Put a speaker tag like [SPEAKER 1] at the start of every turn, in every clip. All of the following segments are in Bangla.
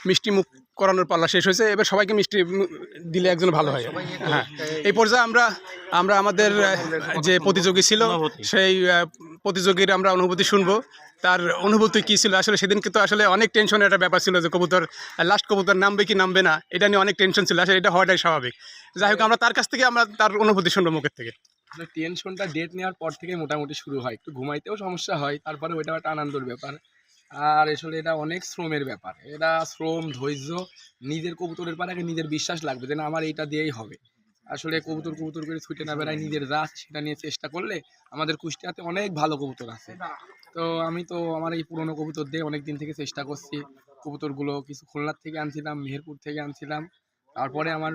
[SPEAKER 1] মিষ্টি মুখ করানোর পাল্লা শেষ হয়েছে, এবার সবাইকে মিষ্টি দিলে একজন ভালো হয়। হ্যাঁ, এই পর্যায়ে আমরা আমাদের যে প্রতিযোগী ছিল সেই প্রতিযোগীর আমরা অনুভূতি শুনবো, তার অনুভূতি কী ছিল। আসলে সেদিন কিন্তু আসলে অনেক টেনশনের একটা ব্যাপার ছিল যে কবুতর লাস্ট কবুতর নামবে কি নামবে না, এটা নিয়ে অনেক টেনশন ছিল। আসলে এটা হওয়াটাই স্বাভাবিক। যাই হোক, আমরা তার কাছ থেকে আমরা তার অনুভূতি শুনবো মুখের থেকে।
[SPEAKER 2] টেনশনটা ডেট নেওয়ার পর থেকে মোটামুটি শুরু হয়, একটু ঘুমাইতেও সমস্যা হয়, তারপরে ওইটা একটা আনন্দের ব্যাপার। আর আসলে এটা অনেক শ্রমের ব্যাপার, এটা শ্রম, ধৈর্য, নিজের কবুতরের পর আগে নিজের বিশ্বাস লাগবে যে না আমার এইটা দিয়েই হবে। আসলে কবুতর করে ছুটে না বেড়ায়, নিজের রাত সেটা নিয়ে চেষ্টা করলে আমাদের কুষ্টিয়াতে অনেক ভালো কবুতর আছে। তো আমি তো আমার এই পুরনো কবুতর দিয়ে অনেক দিন থেকে চেষ্টা করছি। কবুতরগুলো কিছু খুলনার থেকে আনছিলাম, মেহেরপুর থেকে আনছিলাম। তারপরে আমার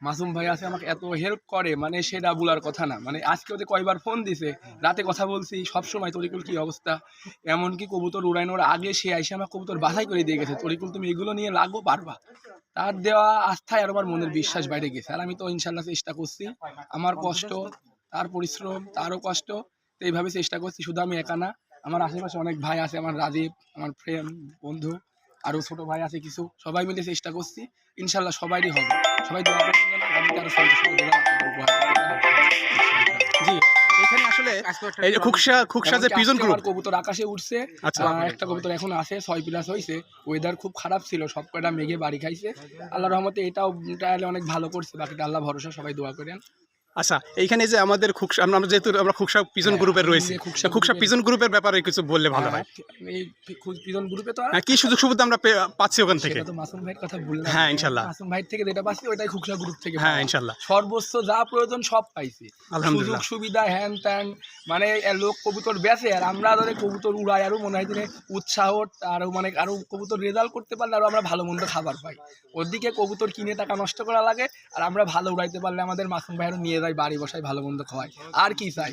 [SPEAKER 2] মাসুম ভাই আছে, আমাকে এত হেল্প করে মানে সেটা বলার কথা না। মানে আজকে ওদের কয়বার ফোন দিছে, রাতে কথা বলছি, সবসময় তরিকুল কী অবস্থা, এমনকি কবুতর উড়ানোর আগে সে আইসে আমার কবুতর বাছাই করে দিয়ে গেছে, তরিকুল তুমি এগুলো নিয়ে লাগবো পারবা। তার দেওয়া আস্থায় আর আমার মনের বিশ্বাস বাইরে গেছে। আর আমি তো ইনশাল্লাহ চেষ্টা করছি, আমার কষ্ট, তার পরিশ্রম, তারও কষ্ট, তো এইভাবে চেষ্টা করছি। শুধু আমি একা না, আমার আশেপাশে অনেক ভাই আছে, আমার রাজীব, আমার ফ্রেন্ড বন্ধু, আরও ছোট ভাই আছে কিছু, সবাই মিলে চেষ্টা করছি। ইনশাল্লাহ সবারই হবে। সবাই দোয়া করবেন যেন আগামীতে আরো
[SPEAKER 1] জি, এখানে আসলে এই যে খুকসা যে পিজন গ্রুপ
[SPEAKER 2] কবুতর আকাশে উঠছে।
[SPEAKER 1] আচ্ছা,
[SPEAKER 2] একটা কবুতর এখন আছে 6+ হয়েছে। ওয়েদার খুব খারাপ ছিল, সব কয়টা মেঘে বাড়ি খাইছে। আল্লাহর রহমতে এটাও অনেক ভালো করছে। বাকিটা আল্লাহ ভরসা, সবাই দোয়া করেন।
[SPEAKER 1] আচ্ছা, এইখানে যে আমাদের আমরা যেহেতু আমরা খুকসা পিজন গ্রুপের রয়েছে, খুকসা পিজন গ্রুপের ব্যাপারে কিছু বললে ভালো হয়।
[SPEAKER 2] এই পিজন গ্রুপে তো
[SPEAKER 1] কি সুযোগ সুবিধা আমরা পাচ্ছি ওখান থেকে?
[SPEAKER 2] সেটা তো মাসুম ভাইয়ের কথা বললাম।
[SPEAKER 1] হ্যাঁ, ইনশাল্লাহ
[SPEAKER 2] মাসুম ভাই থেকে যেটা পাচ্ছি ওটাই খুকসা গ্রুপ থেকে।
[SPEAKER 1] হ্যাঁ, ইনশাল্লাহ
[SPEAKER 2] সর্বোচ্চ যা প্রয়োজন সব পাইছি, সুযোগ সুবিধা হ্যান ত্যান। মানে লোক কবুতর বেচে আর আমরা ধরে কবুতর উড়াই, আরো মনে হয় যে উৎসাহ, আরো মানে আরো কবুতর রেজাল্ট করতে পারলে আরো আমরা ভালো মন্দ খাবার পাই। ওদিকে কবুতর কিনে টাকা নষ্ট করা লাগে, আর আমরা ভালো উড়াইতে পারলে আমাদের মাসুম ভাইয়েরও নিয়ে যায় বাড়ি বসায়, ভালো মন্দ খাওয়াই। আর কি চাই?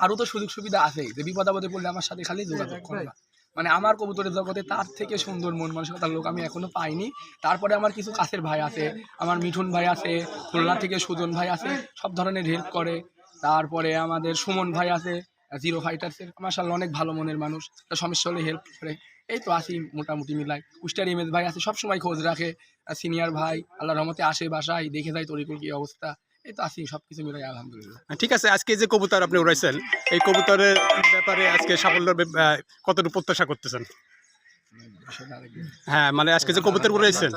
[SPEAKER 2] আরো তো সুযোগ সুবিধা আছেই, যে বিপদ আপদে পড়লে আমার সাথে খালি যোগাযোগ করবা। মানে আমার কবুতরের জগতে তার থেকে সুন্দর মন মানসিকতার লোক আমি এখনো পাইনি। তারপরে আমার কিছু কাছের ভাই আছে, আমার মিঠুন ভাই আছে, খুলনা থেকে সুজন ভাই আছে, সব ধরনের হেল্প করে। তারপরে আমাদের সুমন ভাই আছে, জিরো ফাইটার্সের, মাশাআল্লাহ অনেক ভালো মনের মানুষ, সমস্যা হলে হেল্প করে। এই তো আসি মোটামুটি মিলাই। কুষ্টিয়ার ইমেজ ভাই আছে, সবসময় খোঁজ রাখে। সিনিয়র ভাই আল্লাহর রহমতে আসে বাসায়, দেখে যায় তরিকুল কি অবস্থা। এই তো আসি, সবকিছু মিলাই আলহামদুলিল্লাহ।
[SPEAKER 1] ঠিক আছে, আজকে যে কবুতর আপনি উড়াইছেন, এই কবুতরের ব্যাপারে আজকে সাফল্যের কতটুকু প্রত্যাশা করতেছেন? হ্যাঁ, মানে আজকে যে কবুতর উড়াইছেন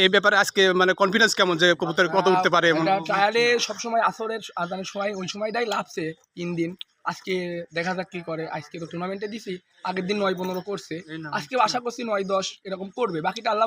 [SPEAKER 1] এই ব্যাপারে আজকে মানে কনফিডেন্স কেমন যে কবুতর কত উঠতে পারে?
[SPEAKER 2] ট্রায়ালে সবসময় আসরের আজানের সময় ওই সময়টাই লাভছে 3 দিন। আজকে দেখা যাক কি করে। আজকে তো টুর্নামেন্টে দিছি, আগের দিন 9-15 করছে, আজকে আশা করছি 9-10 এরকম করবে। বাকিটা আল্লাহ